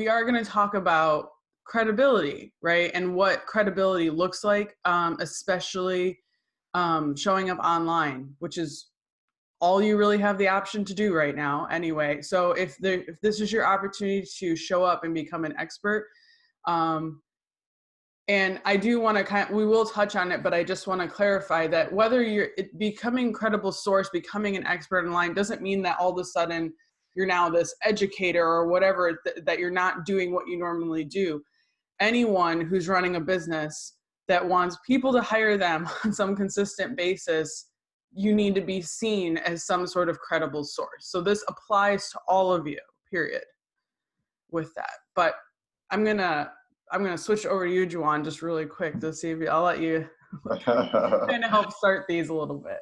we are going to talk about credibility, right? And what credibility looks like, especially showing up online, which is all you really have the option to do right now anyway. So if this is your opportunity to show up and become an expert, and I do want to we will touch on it, but I just want to clarify that whether you're becoming credible source, becoming an expert online doesn't mean that all of a sudden you're now this educator or whatever, that you're not doing what you normally do. Anyone who's running a business that wants people to hire them on some consistent basis, you need to be seen as some sort of credible source. So this applies to all of you, period, with that. But I'm gonna switch over to you, JuJuan, just really quick to see if I'll let you kind of help start these a little bit.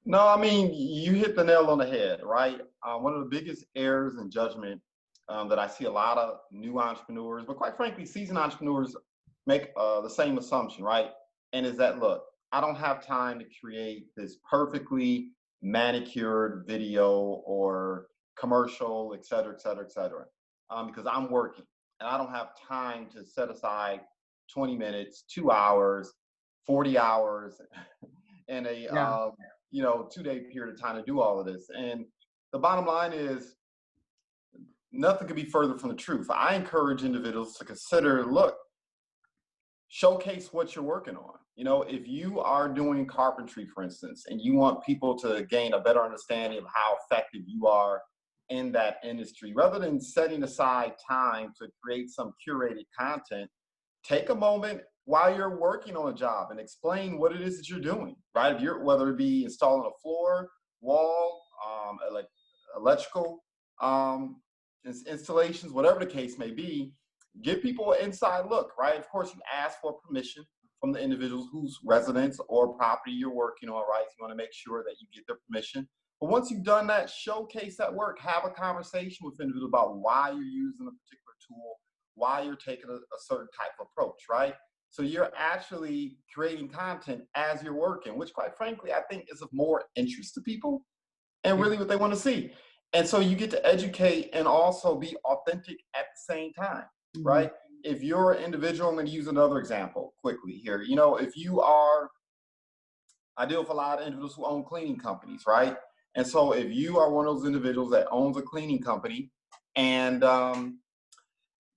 No, I mean, you hit the nail on the head, right? One of the biggest errors in judgment that I see a lot of new entrepreneurs, but quite frankly, seasoned entrepreneurs make the same assumption, right? And is that, look, I don't have time to create this perfectly manicured video or commercial, et cetera, et cetera, et cetera, because I'm working and I don't have time to set aside 20 minutes, 2 hours, 40 hours in a 2-day period of time to do all of this. And the bottom line is, nothing could be further from the truth. I encourage individuals to consider, look, showcase what you're working on. If you are doing carpentry, for instance, and you want people to gain a better understanding of how effective you are in that industry, rather than setting aside time to create some curated content, take a moment while you're working on a job and explain what it is that you're doing, right? Whether it be installing a floor, wall, electrical installations, whatever the case may be, give people an inside look, right? Of course, you ask for permission from the individuals whose residence or property you're working on, right? So you want to make sure that you get their permission. But once you've done that, showcase that work, have a conversation with individuals about why you're using a particular tool, why you're taking a certain type of approach, right? So you're actually creating content as you're working, which quite frankly, I think is of more interest to people and really what they want to see. And so you get to educate and also be authentic at the same time, right? If you're an individual, I'm going to use another example quickly here. If you are, I deal with a lot of individuals who own cleaning companies, right? And so if you are one of those individuals that owns a cleaning company and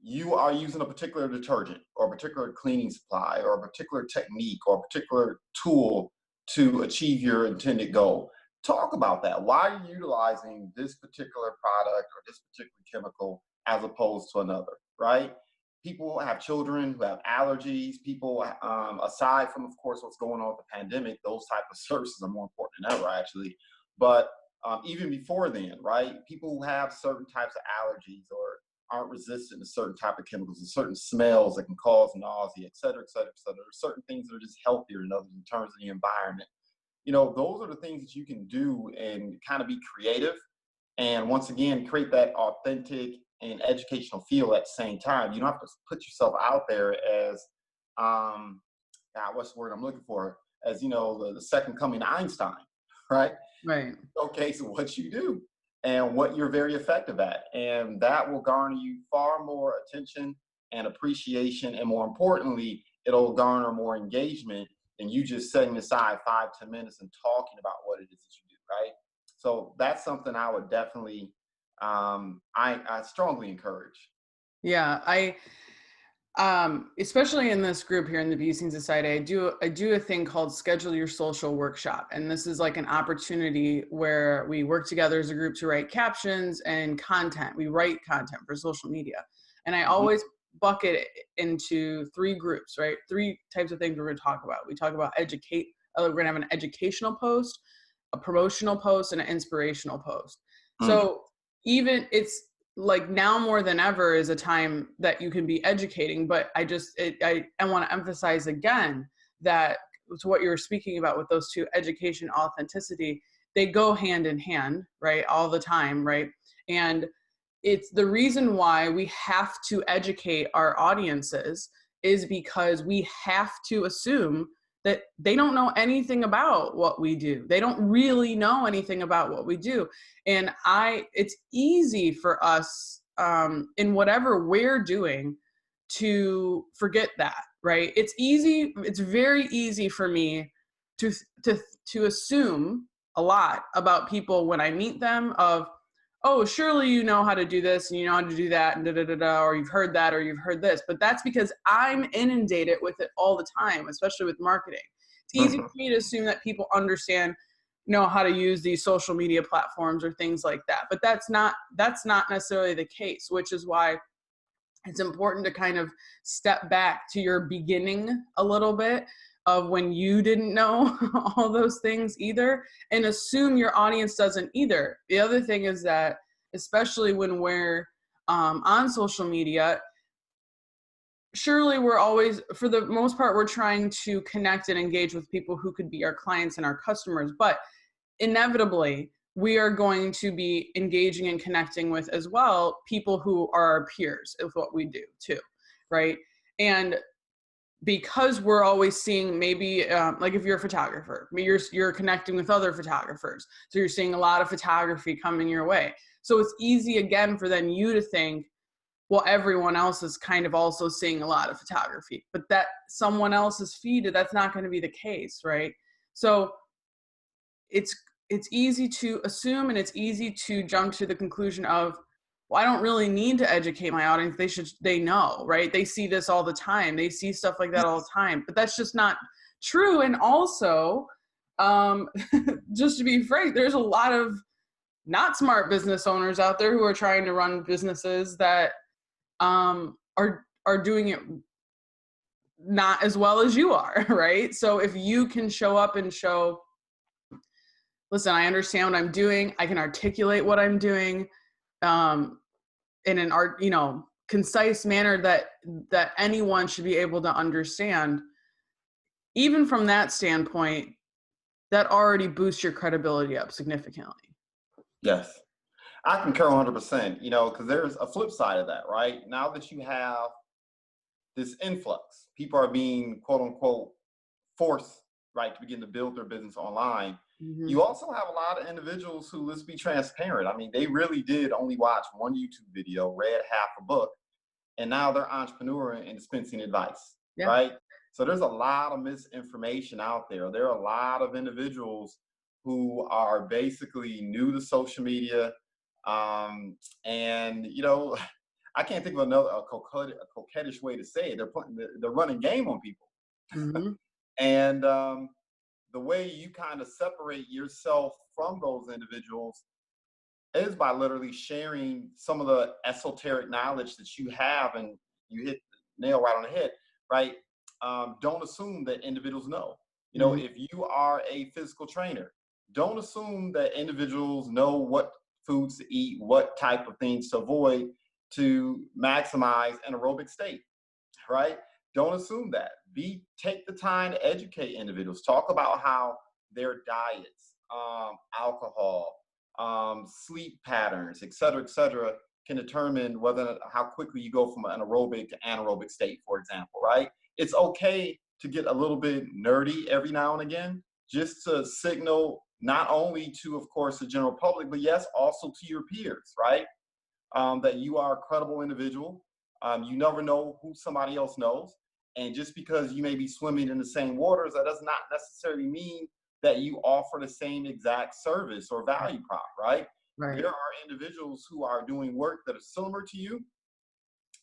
you are using a particular detergent or a particular cleaning supply or a particular technique or a particular tool to achieve your intended goal, talk about that. Why are you utilizing this particular product or this particular chemical as opposed to another, right? People have children who have allergies. People, aside from, of course, what's going on with the pandemic, those type of services are more important than ever, actually. But even before then, right? People who have certain types of allergies or aren't resistant to certain type of chemicals and certain smells that can cause nausea, et cetera, et cetera, et cetera. There's certain things that are just healthier than others in terms of the environment. Those are the things that you can do and kind of be creative. And once again, create that authentic and educational feel at the same time. You don't have to put yourself out there as, what's the word I'm looking for? As, the second coming of Einstein, right? Right. Showcase what you do and what you're very effective at. And that will garner you far more attention and appreciation. And more importantly, it'll garner more engagement than you just setting aside 5-10 minutes and talking about what it is that you do, right? So that's something I would definitely, I strongly encourage. Yeah, especially in this group here in the Busing Society, I do a thing called Schedule Your Social Workshop. And this is like an opportunity where we work together as a group to write captions and content. We write content for social media. And I always bucket it into 3 groups, right? 3 types of things we're going to talk about. We talk about we're going to have an educational post, a promotional post, and an inspirational post. So even it's like now more than ever is a time that you can be educating, but I want to emphasize again that to what you were speaking about with those 2, education, authenticity, they go hand in hand, right? All the time, right? And it's the reason why we have to educate our audiences is because we have to assume that they don't know anything about what we do. They don't really know anything about what we do. And it's easy for us in whatever we're doing to forget that, right? It's very easy for me to assume a lot about people when I meet them of, oh, surely you know how to do this and you know how to do that and da da da da, or you've heard that or you've heard this. But that's because I'm inundated with it all the time, especially with marketing. It's easy for me to assume that people know how to use these social media platforms or things like that. But that's not necessarily the case, which is why it's important to kind of step back to your beginning a little bit of when you didn't know all those things either, and assume your audience doesn't either. The other thing is that, especially when we're on social media, surely we're always, for the most part, we're trying to connect and engage with people who could be our clients and our customers, but inevitably we are going to be engaging and connecting with as well people who are our peers of what we do too, right? And because we're always seeing maybe like if you're a photographer, you're connecting with other photographers, so you're seeing a lot of photography coming your way. So it's easy again for then you to think, well, everyone else is kind of also seeing a lot of photography, but that someone else's feed, that's not going to be the case, right? So it's easy to assume, and it's easy to jump to the conclusion of, well, I don't really need to educate my audience. They know, right? They see this all the time. They see stuff like that all the time, but that's just not true. And also, just to be frank, there's a lot of not smart business owners out there who are trying to run businesses that are doing it not as well as you are, right? So if you can show up and show, listen, I understand what I'm doing, I can articulate what I'm doing in an concise manner that anyone should be able to understand, even from that standpoint, that already boosts your credibility up significantly. Yes, I concur 100%, because there's a flip side of that, right? Now that you have this influx, people are being quote unquote forced, right, to begin to build their business online. Mm-hmm. You also have a lot of individuals who, let's be transparent, I mean, they really did only watch one YouTube video, read half a book, and now they're entrepreneuring and dispensing advice, right? So there's a lot of misinformation out there. There are a lot of individuals who are basically new to social media. And, I can't think of a coquettish way to say it. They're running game on people. Mm-hmm. And the way you kind of separate yourself from those individuals is by literally sharing some of the esoteric knowledge that you have, and you hit the nail right on the head, right? Don't assume that individuals know. If you are a physical trainer, don't assume that individuals know what foods to eat, what type of things to avoid to maximize an aerobic state, right? Don't assume that. Take the time to educate individuals. Talk about how their diets, alcohol, sleep patterns, et cetera, can determine how quickly you go from an aerobic to anaerobic state, for example, right? It's okay to get a little bit nerdy every now and again, just to signal not only to, of course, the general public, but yes, also to your peers, right? That you are a credible individual. You never know who somebody else knows. And just because you may be swimming in the same waters, that does not necessarily mean that you offer the same exact service or value prop, right? There are individuals who are doing work that is similar to you.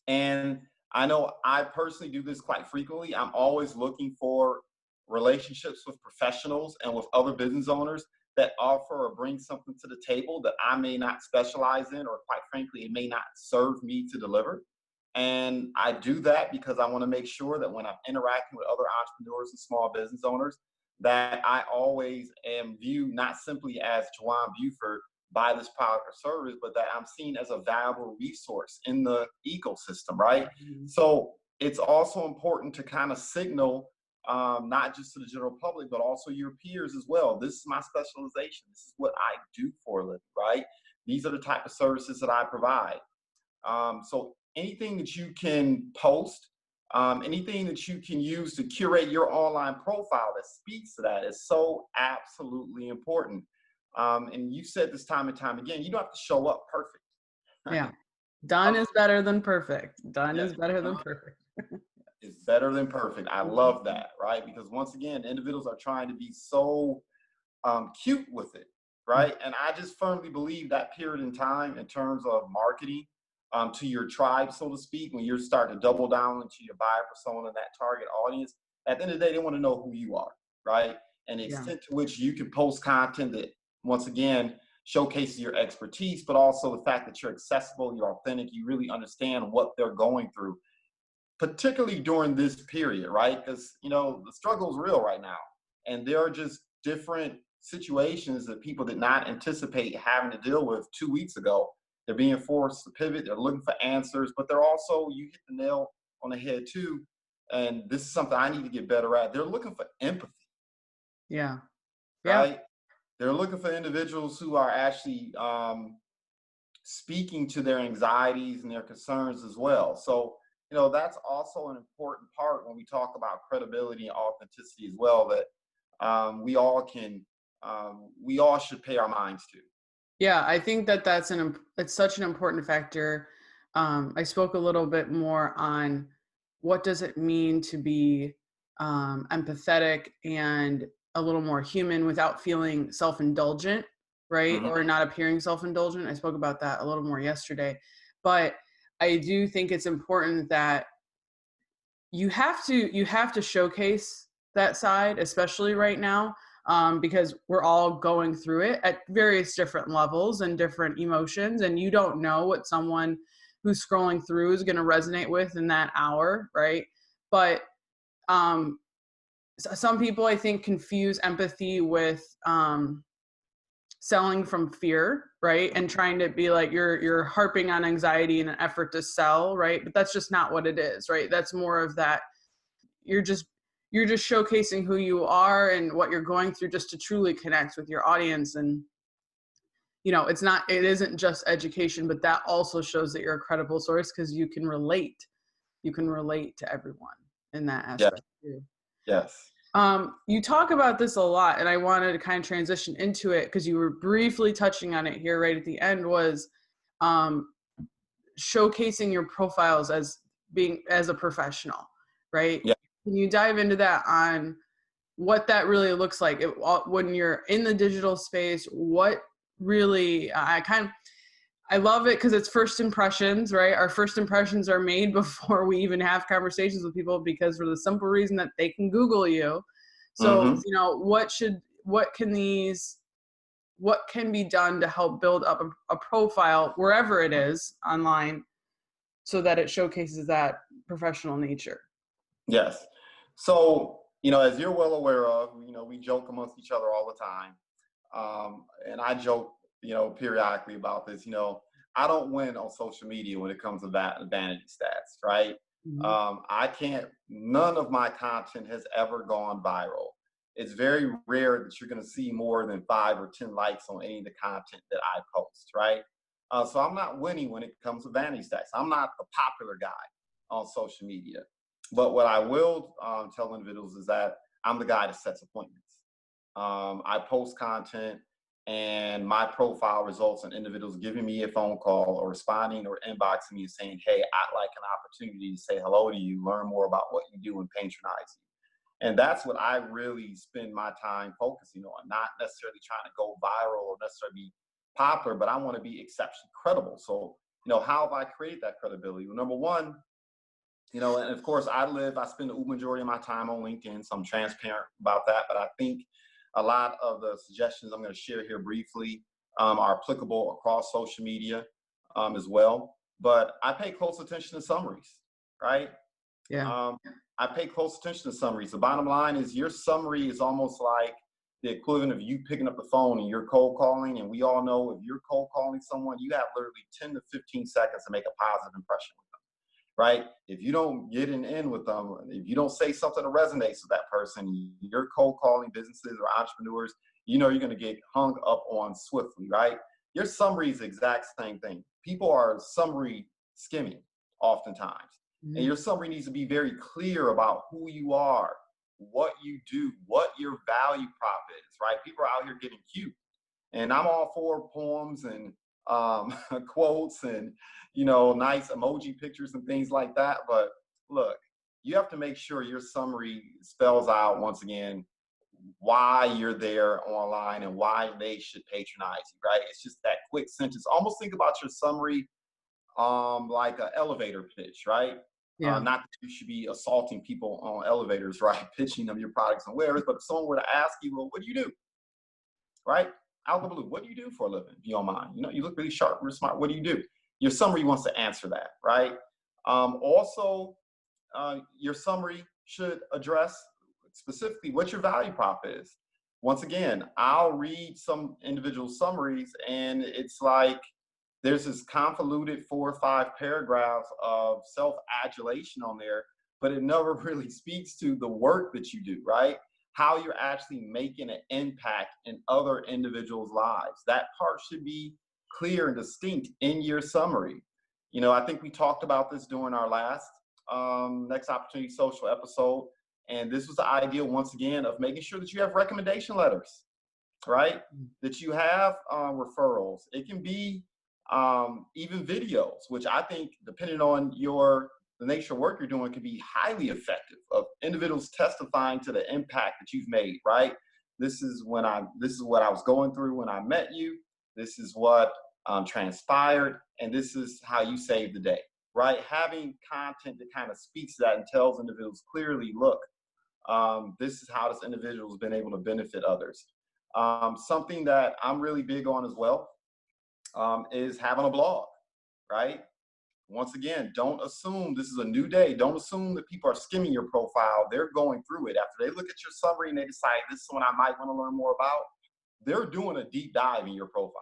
And I know I personally do this quite frequently. I'm always looking for relationships with professionals and with other business owners that offer or bring something to the table that I may not specialize in, or quite frankly, it may not serve me to deliver. And I do that because I want to make sure that when I'm interacting with other entrepreneurs and small business owners, that I always am viewed not simply as JuJuan Buford, buy this product or service, but that I'm seen as a valuable resource in the ecosystem, right? Mm-hmm. So it's also important to kind of signal, not just to the general public, but also your peers as well. This is my specialization. This is what I do for a living, right? These are the type of services that I provide. So anything that you can post, anything that you can use to curate your online profile that speaks to that is so absolutely important. And you've said this time and time again, you don't have to show up perfect. Yeah. Done is better than perfect. Done Yeah, is better than done perfect. is better than perfect. I love that, right? Because once again, individuals are trying to be so cute with it, right? And I just firmly believe that period in time, in terms of marketing to your tribe, so to speak, when you're starting to double down into your buyer persona and that target audience, at the end of the day, they want to know who you are, right? And the Yeah. extent to which you can post content that, once again, showcases your expertise, but also the fact that you're accessible, you're authentic, you really understand what they're going through, particularly during this period, right? Because, the struggle is real right now. And there are just different situations that people did not anticipate having to deal with 2 weeks ago. They're being forced to pivot, they're looking for answers, but they're also, you hit the nail on the head too. And this is something I need to get better at. They're looking for empathy, Yeah. Yeah. right? They're looking for individuals who are actually speaking to their anxieties and their concerns as well. So, that's also an important part when we talk about credibility and authenticity as well, that we all should pay our minds to. Yeah, I think that it's such an important factor. I spoke a little bit more on what does it mean to be empathetic and a little more human without feeling self-indulgent, right? Hmm. Or not appearing self-indulgent. I spoke about that a little more yesterday. But I do think it's important that you have to showcase that side, especially right now, because we're all going through it at various different levels and different emotions, and you don't know what someone who's scrolling through is going to resonate with in that hour, right? But um, some people, I think, confuse empathy with selling from fear, right? And trying to be like you're harping on anxiety in an effort to sell, right? But that's just not what it is, right? That's more of that you're just you're just showcasing who you are and what you're going through just to truly connect with your audience. And it isn't just education, but that also shows that you're a credible source because you can relate to everyone in that Yeah. aspect too. Yes. You talk about this a lot, and I wanted to kind of transition into it because you were briefly touching on it here right at the end, was um, showcasing your profiles as being as a professional, right? Yeah. Can you dive into that on what that really looks like when you're in the digital space? What really, I love it because it's first impressions, right? Our first impressions are made before we even have conversations with people, because for the simple reason that they can Google you. So, Hmm. what can be done to help build up a profile wherever it is online so that it showcases that professional nature? Yes. So, as you're well aware of, we joke amongst each other all the time. And I joke, periodically about this. I don't win on social media when it comes to vanity stats, right? Mhm. I can't, none of my content has ever gone viral. It's very rare that you're going to see more than 5 or 10 likes on any of the content that I post, right? So I'm not winning when it comes to vanity stats. I'm not the popular guy on social media. But what I will tell individuals is that I'm the guy that sets appointments. I post content, and my profile results in individuals giving me a phone call or responding or inboxing me and saying, "Hey, I'd like an opportunity to say hello to you, learn more about what you do, and patronize you." And that's what I really spend my time focusing on, not necessarily trying to go viral or necessarily be popular, but I want to be exceptionally credible. So, how have I created that credibility? Well, number one, and of course, I spend the majority of my time on LinkedIn, so I'm transparent about that. But I think a lot of the suggestions I'm going to share here briefly are applicable across social media as well. But I pay close attention to summaries, right? Yeah. Um, I pay close attention to summaries. The bottom line is your summary is almost like the equivalent of you picking up the phone and you're cold calling. And we all know if you're cold calling someone, you have literally 10 to 15 seconds to make a positive impression, right? If you don't get in with them, if you don't say something that resonates with that person, you're cold calling businesses or entrepreneurs, you're going to get hung up on swiftly, right? Your summary is the exact same thing. People are summary skimming oftentimes. And Mhm. your summary needs to be very clear about who you are, what you do, what your value prop is, right? People are out here getting cute. And I'm all for poems and quotes and, nice emoji pictures and things like that. But look, you have to make sure your summary spells out, once again, why you're there online and why they should patronize you, right? It's just that quick sentence. Almost think about your summary like an elevator pitch, right? Yeah. Not that you should be assaulting people on elevators, right? Pitching them your products and wares, but if someone were to ask you, well, what do you do? Right? Out of the blue, what do you do for a living, if you don't mind? You look really sharp, really smart. What do you do? Your summary wants to answer that, right? Also, your summary should address specifically what your value prop is. Once again, I'll read some individual summaries and it's like there's this convoluted 4 or 5 paragraphs of self-adulation on there, but it never really speaks to the work that you do, right? How you're actually making an impact in other individuals' lives. That part should be clear and distinct in your summary. I think we talked about this during our last Next Opportunity Social episode. And this was the idea, once again, of making sure that you have recommendation letters, right? That you have referrals. It can be even videos, which I think, depending on the nature of work you're doing, can be highly effective of individuals testifying to the impact that you've made, right? This is what I was going through when I met you. This is what transpired, and this is how you saved the day, right? Having content that kind of speaks to that and tells individuals clearly, look, this is how this individual has been able to benefit others. Something that I'm really big on as well is having a blog, right? Once again, don't assume this is a new day. Don't assume that people are skimming your profile. They're going through it. After they look at your summary and they decide this is one I might want to learn more about, they're doing a deep dive in your profile.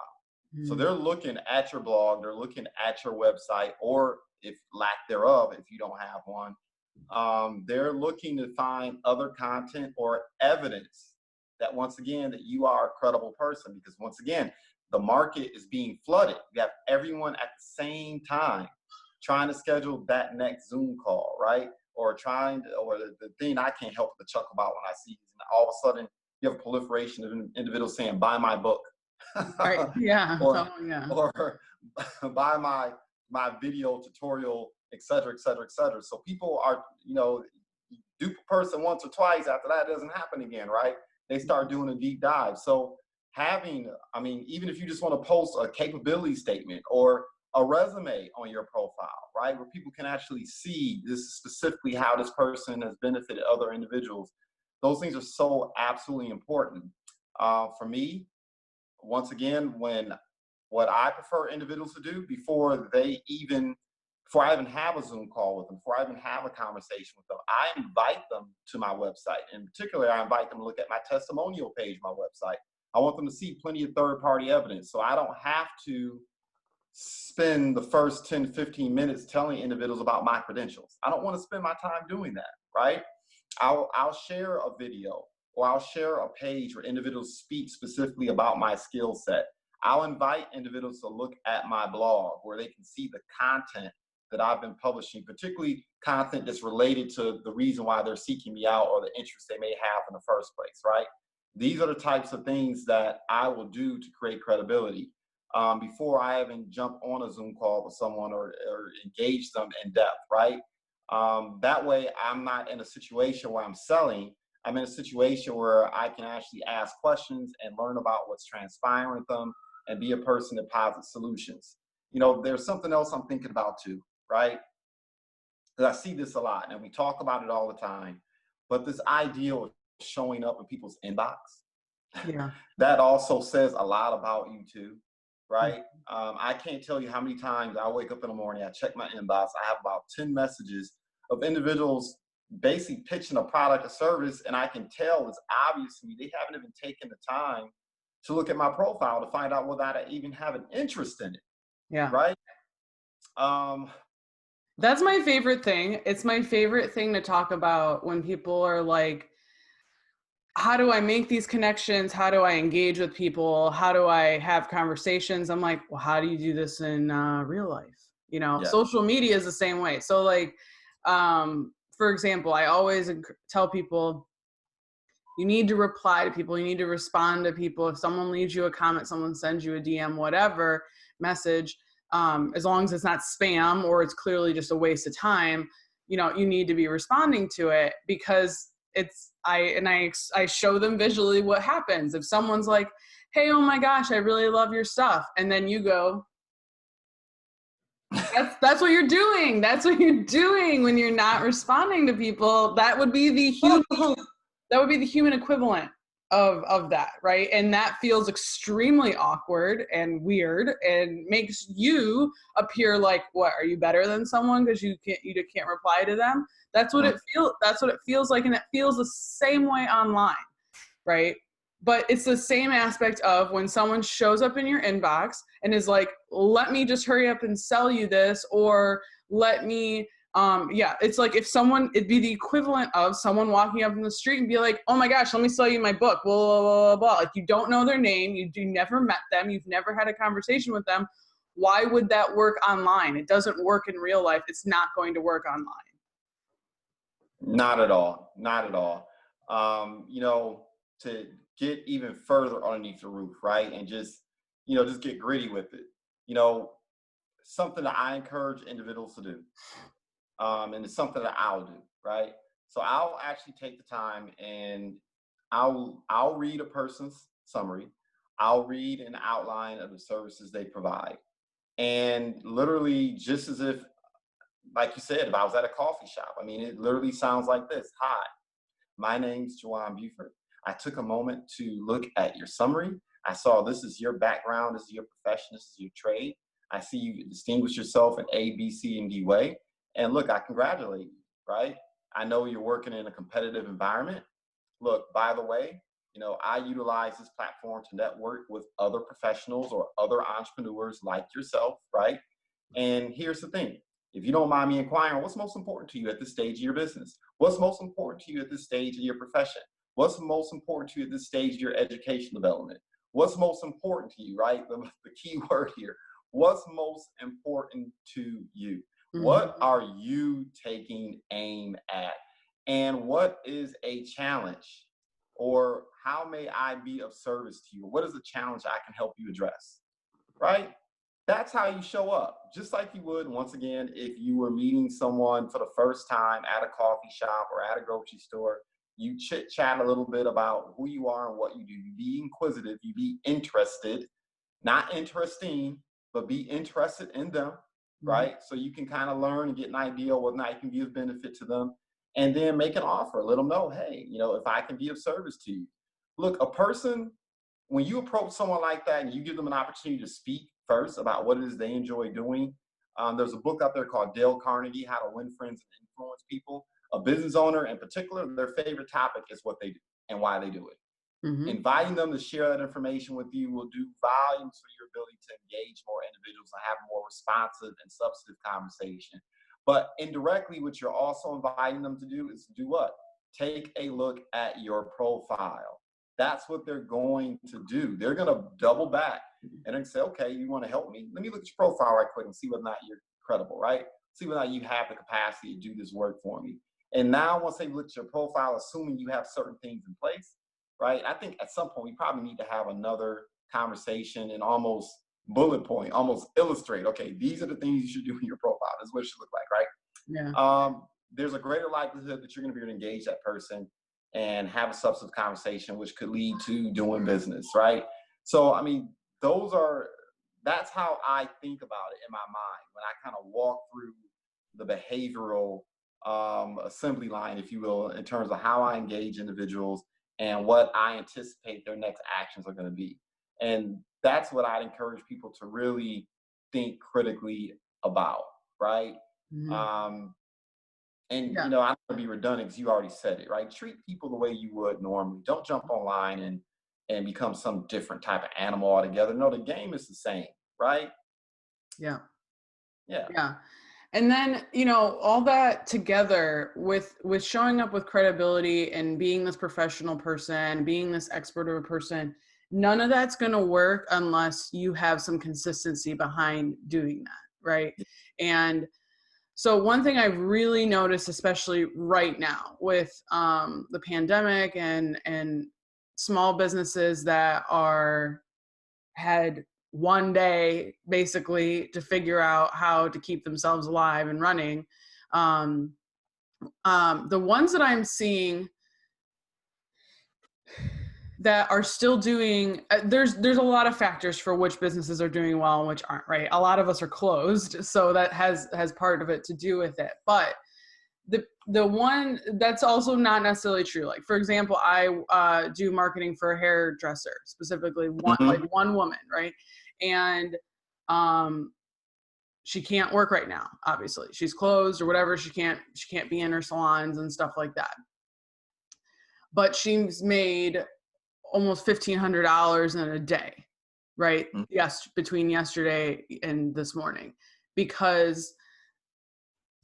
So they're looking at your blog, they're looking at your website, or if lack thereof, if you don't have one, they're looking to find other content or evidence that, once again, that you are a credible person. Because once again, the market is being flooded. You have everyone at the same time trying to schedule that next Zoom call, right? Or the thing I can't help but chuckle about when I see is all of a sudden you have a proliferation of individuals saying, buy my book. Right. Yeah. or buy my video tutorial, et cetera, et cetera, et cetera. So people are, dupe a person once or twice. After that, it doesn't happen again, right? They start doing a deep dive. So even if you just want to post a capability statement or a resume on your profile, right, where people can actually see this is specifically how this person has benefited other individuals, those things are so absolutely important. For me, once again, what I prefer individuals to do before I even have a Zoom call with them, before I even have a conversation with them, I invite them to my website. In particular, I invite them to look at my testimonial page, my website. I want them to see plenty of third-party evidence. So I don't have to spend the first 10, 15 minutes telling individuals about my credentials. I don't want to spend my time doing that, right? I'll share a video or I'll share a page where individuals speak specifically about my skill set. I'll invite individuals to look at my blog where they can see the content that I've been publishing, particularly content that's related to the reason why they're seeking me out or the interest they may have in the first place, right? These are the types of things that I will do to create credibility before I even jump on a Zoom call with someone or engage them in depth, right? That way I'm not in a situation where I'm selling. I'm in a situation where I can actually ask questions and learn about what's transpiring with them and be a person that posits solutions. There's something else I'm thinking about too, right? Because I see this a lot and we talk about it all the time, but this idea of showing up in people's inbox, Yeah. that also says a lot about you too, right? I can't tell you how many times I wake up in the morning, I check my inbox, I have about 10 messages of individuals basically pitching a product or service, and I can tell it's obvious to me they haven't even taken the time to look at my profile to find out whether I even have an interest in it. Yeah. Right? That's my favorite thing. It's my favorite thing to talk about when people are like, how do I make these connections? How do I engage with people? How do I have conversations? I'm like, well, how do you do this in real life? Social media is the same way. So like, for example, I always tell people, you need to reply to people. You need to respond to people. If someone leaves you a comment, someone sends you a DM, whatever, message, as long as it's not spam or it's clearly just a waste of time, you need to be responding to it, because I show them visually what happens. If someone's like, hey, oh my gosh, I really love your stuff, and then you go, that's what you're doing. That's what you're doing when you're not responding to people. That would be the human equivalent of that, right? And that feels extremely awkward and weird and makes you appear like, what, are you better than someone because you can't reply to them? That's what it feels like, and it feels the same way online, right? But it's the same aspect of when someone shows up in your inbox and is like, let me just hurry up and sell you this, or let me, it's like it'd be the equivalent of someone walking up in the street and be like, oh my gosh, let me sell you my book, blah, blah, blah, blah. Like, you don't know their name, you never met them, you've never had a conversation with them. Why would that work online? It doesn't work in real life. It's not going to work online. Not at all. Not at all. To get even further underneath the roof, right? And just get gritty with it. Something that I encourage individuals to do. And it's something that I'll do, right? So I'll actually take the time and I'll read a person's summary. I'll read an outline of the services they provide. And literally, just as if, like you said, if I was at a coffee shop, I mean, it literally sounds like this. Hi, my name's JuJuan Buford. I took a moment to look at your summary. I saw this is your background, this is your profession, this is your trade. I see you distinguish yourself in A, B, C, and D way. And look, I congratulate you, right? I know you're working in a competitive environment. Look, by the way, I utilize this platform to network with other professionals or other entrepreneurs like yourself, right? And here's the thing. If you don't mind me inquiring, what's most important to you at this stage of your business? What's most important to you at this stage of your profession? What's most important to you at this stage of your education development? What's most important to you, right? The key word here. What's most important to you? Mm-hmm. What are you taking aim at? And what is a challenge? Or how may I be of service to you? What is the challenge I can help you address? Right? That's how you show up. Just like you would, once again, if you were meeting someone for the first time at a coffee shop or at a grocery store. You chit chat a little bit about who you are and what you do. You be inquisitive, you be interested, not interesting, but be interested in them, right? So you can kind of learn and get an idea of whether or not you can be of benefit to them, and then make an offer. Let them know, hey, if I can be of service to you. Look, a person, when you approach someone like that and you give them an opportunity to speak first about what it is they enjoy doing, there's a book out there called Dale Carnegie, How to Win Friends and Influence People. A business owner in particular, their favorite topic is what they do and why they do it. Mm-hmm. Inviting them to share that information with you will do volumes for your ability to engage more individuals and have more responsive and substantive conversation. But indirectly, what you're also inviting them to do is do what? Take a look at your profile. That's what they're going to do. They're going to double back and then say, okay, you want to help me? Let me look at your profile right quick and see whether or not you're credible, right? See whether or not you have the capacity to do this work for me. And now once they look at your profile, assuming you have certain things in place, right? I think at some point we probably need to have another conversation and almost bullet point, almost illustrate, okay, these are the things you should do in your profile. This is what it should look like, right? Yeah. There's a greater likelihood that you're going to be able to engage that person and have a substantive conversation, which could lead to doing business, right? So, I mean, that's how I think about it in my mind when I kind of walk through the behavioral assembly line, if you will, in terms of how I engage individuals and what I anticipate their next actions are going to be. And that's what I'd encourage people to really think critically about, right? Mm-hmm. I'm going to be redundant because you already said it, right? Treat people the way you would normally. Don't jump online and become some different type of animal altogether. No, the game is the same, right? Yeah. And then, all that together with showing up with credibility and being this professional person, being this expert of a person, none of that's going to work unless you have some consistency behind doing that, right? And so one thing I've really noticed, especially right now with the pandemic and small businesses that had one day basically to figure out how to keep themselves alive and running. The ones that I'm seeing that are still doing, there's a lot of factors for which businesses are doing well and which aren't, right? A lot of us are closed, so that has part of it to do with it. But the one that's also not necessarily true. Like, for example, I do marketing for a hairdresser, specifically one woman, right? And she can't work right now. Obviously, she's closed or whatever. She can't be in her salons and stuff like that. But she's made almost $1,500 in a day, right? Yes, between yesterday and this morning, because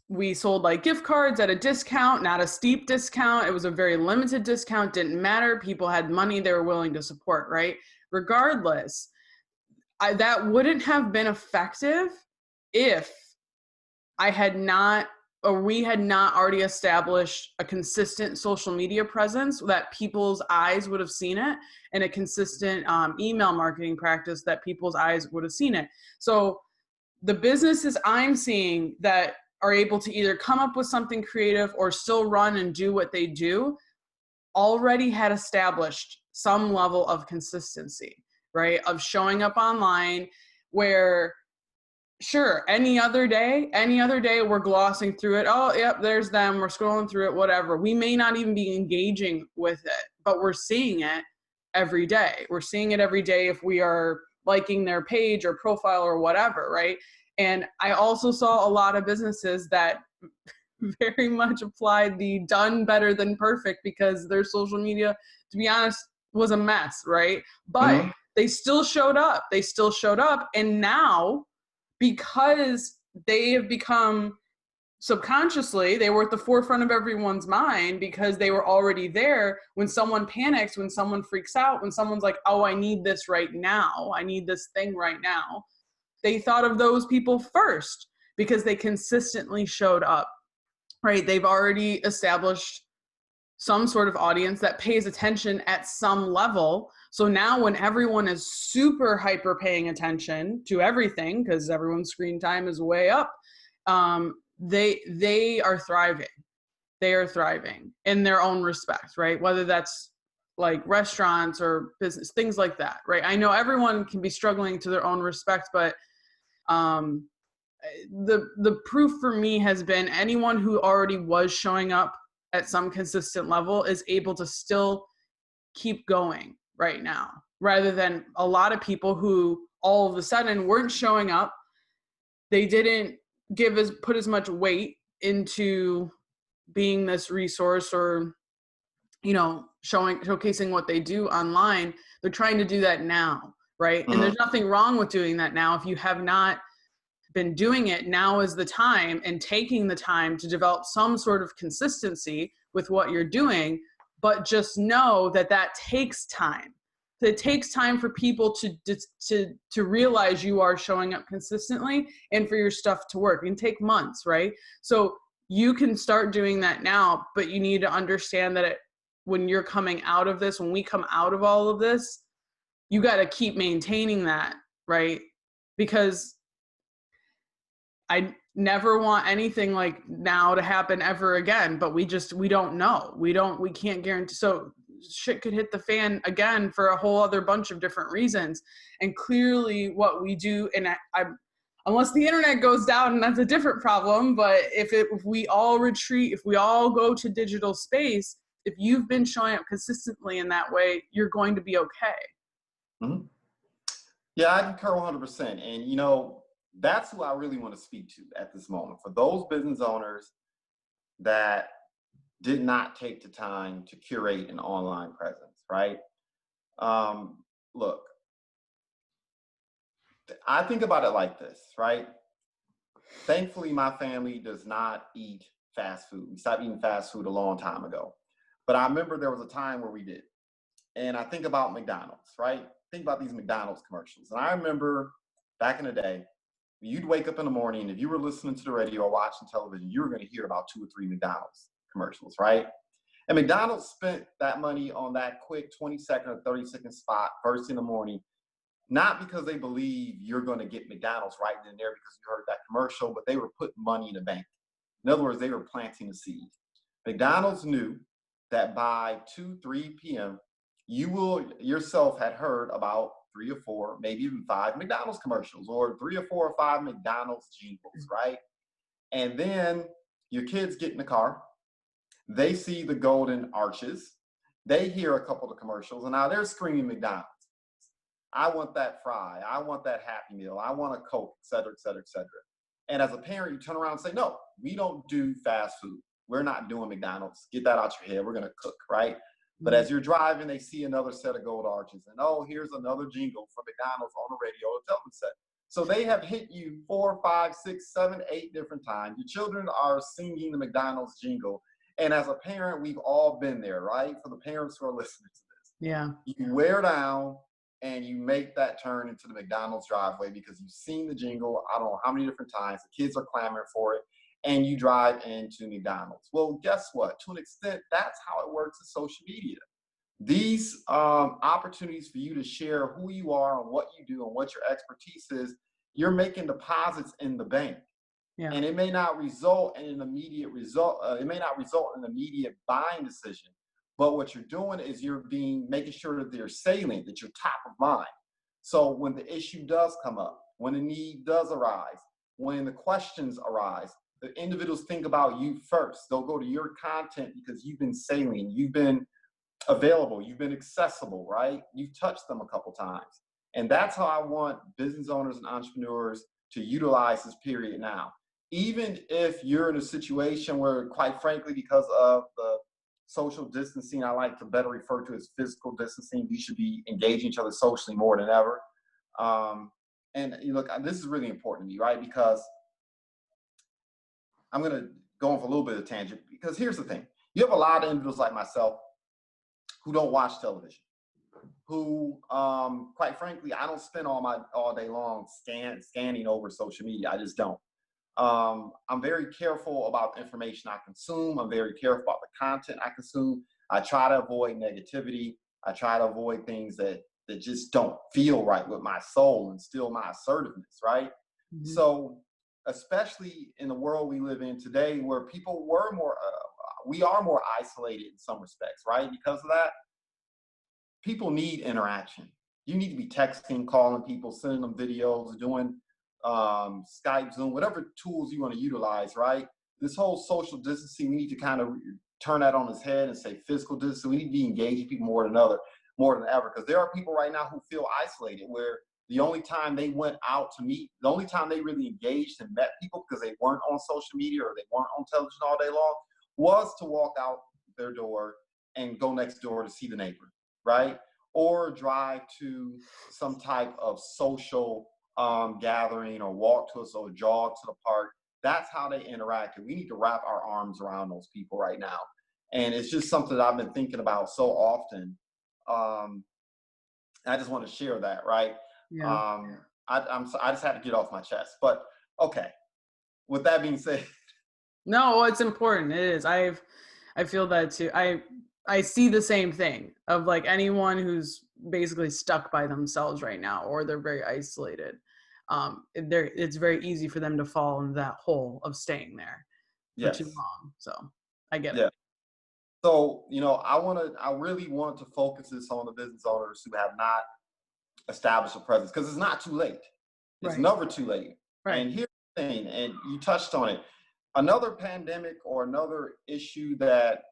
we sold like gift cards at a discount, not a steep discount. It was a very limited discount. Didn't matter. People had money they were willing to support, right? Regardless, that wouldn't have been effective if I had not, or we had not already established a consistent social media presence that people's eyes would have seen it, and a consistent email marketing practice that people's eyes would have seen it. So the businesses I'm seeing that are able to either come up with something creative or still run and do what they do already had established some level of consistency, right? Of showing up online, where sure, any other day we're glossing through it. Oh, yep, there's them. We're scrolling through it, whatever. We may not even be engaging with it, but we're seeing it every day. We're seeing it every day if we are liking their page or profile or whatever, right? And I also saw a lot of businesses that very much applied the done better than perfect, because their social media, to be honest, was a mess, right? But they still showed up. And now, because they have become subconsciously, they were at the forefront of everyone's mind because they were already there. When someone panics, when someone freaks out, when someone's like, oh, I need this right now, I need this thing right now, they thought of those people first because they consistently showed up, right? They've already established some sort of audience that pays attention at some level. So now when everyone is super hyper paying attention to everything, because everyone's screen time is way up, they are thriving. They are thriving in their own respect, right? Whether that's like restaurants or business, things like that, right? I know everyone can be struggling to their own respect, but the proof for me has been anyone who already was showing up at some consistent level is able to still keep going right now, rather than a lot of people who all of a sudden weren't showing up. They didn't put as much weight into being this resource or, showcasing what they do online. They're trying to do that now, right? And there's nothing wrong with doing that now. If you have not been doing it, now is the time, and taking the time to develop some sort of consistency with what you're doing. But just know that takes time. It takes time for people to realize you are showing up consistently and for your stuff to work. It can take months, right? So you can start doing that now, but you need to understand that when you're coming out of this, when we come out of all of this, you got to keep maintaining that, right? Because I never want anything like now to happen ever again, but we don't know. We can't guarantee. So shit could hit the fan again for a whole other bunch of different reasons. And clearly what we do, and unless the internet goes down, and that's a different problem, but if we all retreat, if we all go to digital space, if you've been showing up consistently in that way, you're going to be okay. Yeah, I concur 100%. And, that's who I really want to speak to at this moment. For those business owners that did not take the time to curate an online presence, right? Look, I think about it like this, right? Thankfully, my family does not eat fast food. We stopped eating fast food a long time ago. But I remember there was a time where we did. And I think about McDonald's, right? Think about these McDonald's commercials. And I remember back in the day, you'd wake up in the morning, if you were listening to the radio or watching television, you were going to hear about 2 or 3 McDonald's commercials, right? And McDonald's spent that money on that quick 20-second or 30-second spot first in the morning not because they believe you're going to get McDonald's right then and there because you heard that commercial, but they were putting money in the bank. In other words, they were planting a seed. McDonald's knew that by 2, 3 p.m., you will yourself had heard about 3 or 4, maybe even 5 McDonald's commercials, or 3 or 4 or 5 McDonald's jingles, right? And then your kids get in the car, they see the golden arches, they hear a couple of commercials, and now they're screaming McDonald's. I want that fry, I want that Happy Meal, I want a Coke, et cetera, et cetera, et cetera. And as a parent, you turn around and say, no, we don't do fast food. We're not doing McDonald's. Get that out your head. We're going to cook, right? But as you're driving, they see another set of gold arches. And, oh, here's another jingle from McDonald's on the radio or television set. So they have hit you 4, 5, 6, 7, 8 different times. Your children are singing the McDonald's jingle. And as a parent, we've all been there, right? For the parents who are listening to this. Yeah. You wear down and you make that turn into the McDonald's driveway because you've seen the jingle, I don't know how many different times. The kids are clamoring for it. And you drive into McDonald's. Well, guess what? To an extent, that's how it works in social media. These opportunities for you to share who you are and what you do and what your expertise is, you're making deposits in the bank. Yeah. And it may not result in an immediate result. It may not result in an immediate buying decision. But what you're doing is making sure that they're salient, that you're top of mind. So when the issue does come up, when the need does arise, when the questions arise, the individuals think about you first. They'll go to your content because you've been salient, you've been available, you've been accessible, right? You've touched them a couple times. And that's how I want business owners and entrepreneurs to utilize this period now. Even if you're in a situation where, quite frankly, because of the social distancing, I like to better refer to as physical distancing, you should be engaging each other socially more than ever. And look, this is really important to me, right? Because I'm going to go on for a little bit of tangent, because here's the thing. You have a lot of individuals like myself who don't watch television, who, quite frankly, I don't spend all day long scanning over social media. I just don't. I'm very careful about the information I consume. I'm very careful about the content I consume. I try to avoid negativity. I try to avoid things that just don't feel right with my soul and still my assertiveness, right? Mm-hmm. So, especially in the world we live in today, where people we are more isolated in some respects, right? Because of that, people need interaction. You need to be texting, calling people, sending them videos, doing Skype, Zoom, whatever tools you want to utilize, right? This whole social distancing, we need to kind of turn that on its head and say physical distancing. We need to be engaging people more than ever, because there are people right now who feel isolated, where the only time they went out to meet, the only time they really engaged and met people because they weren't on social media or they weren't on television all day long, was to walk out their door and go next door to see the neighbor, right? Or drive to some type of social gathering, or walk to us, or jog to the park. That's how they interacted. We need to wrap our arms around those people right now. And it's just something that I've been thinking about so often. I just want to share that, right? Yeah. I just had to get off my chest. But okay, with that being said. No, it's important. It is. I feel that too. I see the same thing of like anyone who's basically stuck by themselves right now, or they're very isolated. It's very easy for them to fall into that hole of staying there for too long. So I get it. So, I really want to focus this on the business owners who have not established a presence, because it's not too late. It's never too late. Right. And here's the thing, and you touched on it. Another pandemic or another issue that,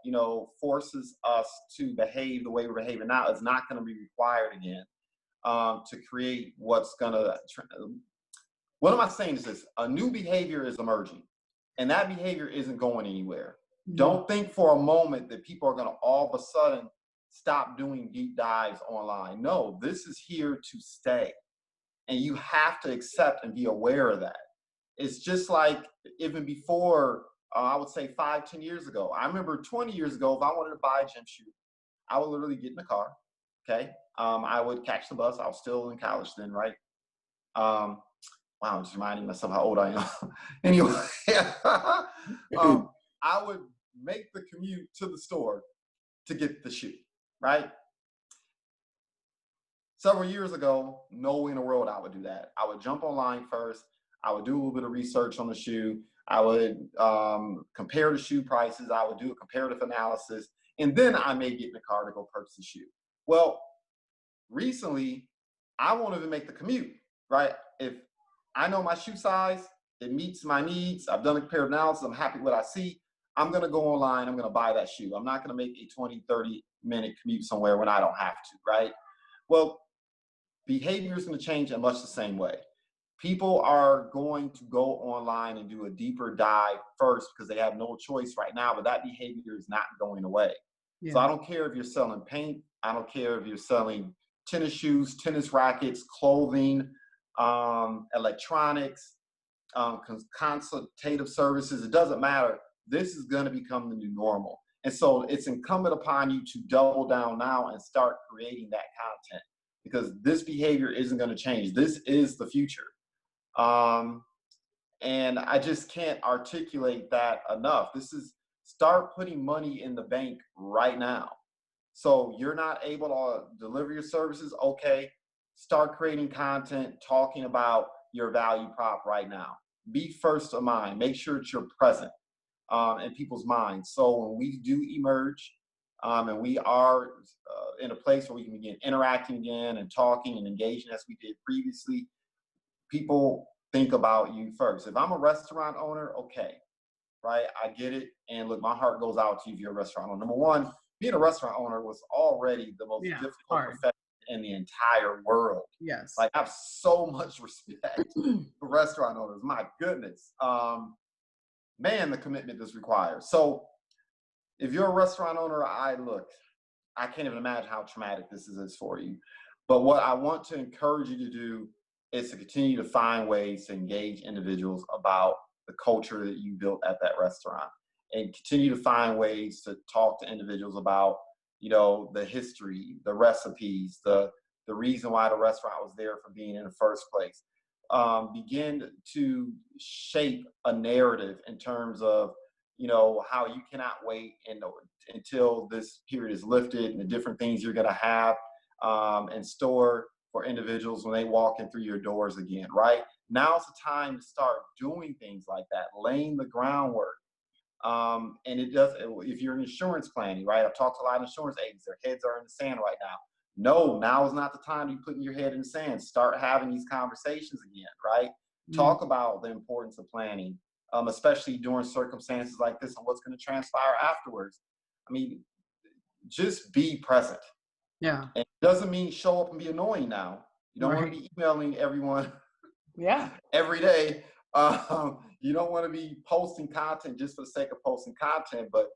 forces us to behave the way we're behaving now is not going to be required again to create what's going to, what am I saying is this: a new behavior is emerging, and that behavior isn't going anywhere. Mm-hmm. Don't think for a moment that people are going to all of a sudden stop doing deep dives online. No, this is here to stay, and you have to accept and be aware of that. It's just like even before, I would say 5, 10 years ago. I remember 20 years ago, if I wanted to buy a gym shoe, I would literally get in the car, okay? I would catch the bus. I was still in college then, right? Wow, I'm just reminding myself how old I am. Anyway, I would make the commute to the store to get the shoe, right? several years ago, no way in the world I would do that. I would jump online first. I would do a little bit of research on the shoe. I would compare the shoe prices. I would do a comparative analysis. And then I may get in the car to go purchase the shoe. Well, recently, I won't even make the commute, right? If I know my shoe size, it meets my needs, I've done a comparative analysis, I'm happy with what I see, I'm gonna go online, I'm gonna buy that shoe. I'm not gonna make a 20, 30-minute commute somewhere when I don't have to, right? Well, behavior is gonna change in much the same way. People are going to go online and do a deeper dive first because they have no choice right now, but that behavior is not going away. So Yeah. I don't care if you're selling paint, I don't care if you're selling tennis shoes, tennis rackets, clothing, electronics, consultative services, it doesn't matter. This is going to become the new normal. And so it's incumbent upon you to double down now and start creating that content because this behavior isn't going to change. This is the future. And I just can't articulate that enough. This is start putting money in the bank right now. So you're not able to deliver your services. Okay. Start creating content, talking about your value prop right now. Be first of mind. Make sure that you're present in people's minds. So when we do emerge and we are in a place where we can begin interacting again and talking and engaging as we did previously, people think about you first. If I'm a restaurant owner, okay, right? I get it. And look, my heart goes out to you if you're a restaurant owner. Number one, being a restaurant owner was already the most difficult profession in the entire world. Yes. Like I have so much respect for restaurant owners. My goodness. Man, the commitment this requires. So if you're a restaurant owner, I can't even imagine how traumatic this is for you. But what I want to encourage you to do is to continue to find ways to engage individuals about the culture that you built at that restaurant and continue to find ways to talk to individuals about, the history, the recipes, the reason why the restaurant was there for being in the first place. Begin to shape a narrative in terms of, how you cannot wait until this period is lifted and the different things you're going to have in store for individuals when they walk in through your doors again, right? Now's the time to start doing things like that, laying the groundwork. And it does, if you're in insurance planning, right? I've talked to a lot of insurance agents, their heads are in the sand right now. No, now is not the time to be putting your head in the sand. Start having these conversations again, right? Mm-hmm. Talk about the importance of planning, especially during circumstances like this and what's going to transpire afterwards. I mean, just be present. Yeah. And it doesn't mean show up and be annoying now. You don't want to be emailing everyone every day. You don't want to be posting content just for the sake of posting content, but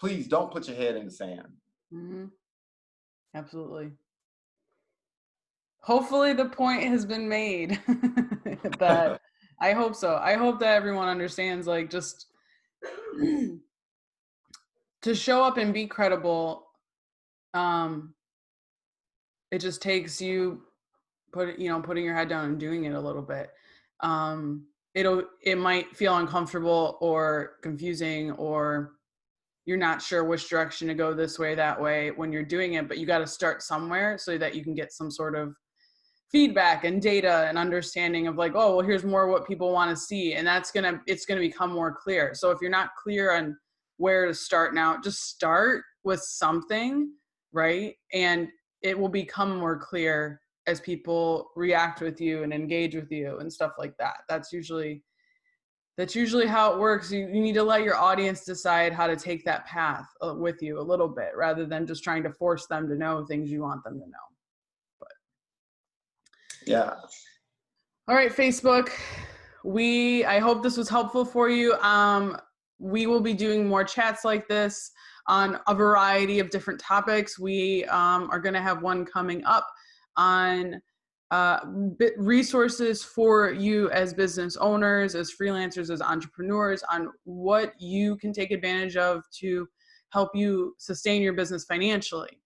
please don't put your head in the sand. Mm-hmm. Absolutely. Hopefully the point has been made that I hope so. I hope that everyone understands, like, just to show up and be credible. It just takes you putting your head down and doing it a little bit. It might feel uncomfortable or confusing, or you're not sure which direction to go, this way, that way, when you're doing it, but you got to start somewhere so that you can get some sort of feedback and data and understanding of, like, oh, well, here's more what people want to see. And it's going to become more clear. So if you're not clear on where to start now, just start with something, right? And it will become more clear as people react with you and engage with you and stuff like that. That's usually how it works. You need to let your audience decide how to take that path with you a little bit, rather than just trying to force them to know things you want them to know. But yeah. All right, Facebook. I hope this was helpful for you. We will be doing more chats like this on a variety of different topics. We are going to have one coming up on resources for you as business owners, as freelancers, as entrepreneurs, on what you can take advantage of to help you sustain your business financially.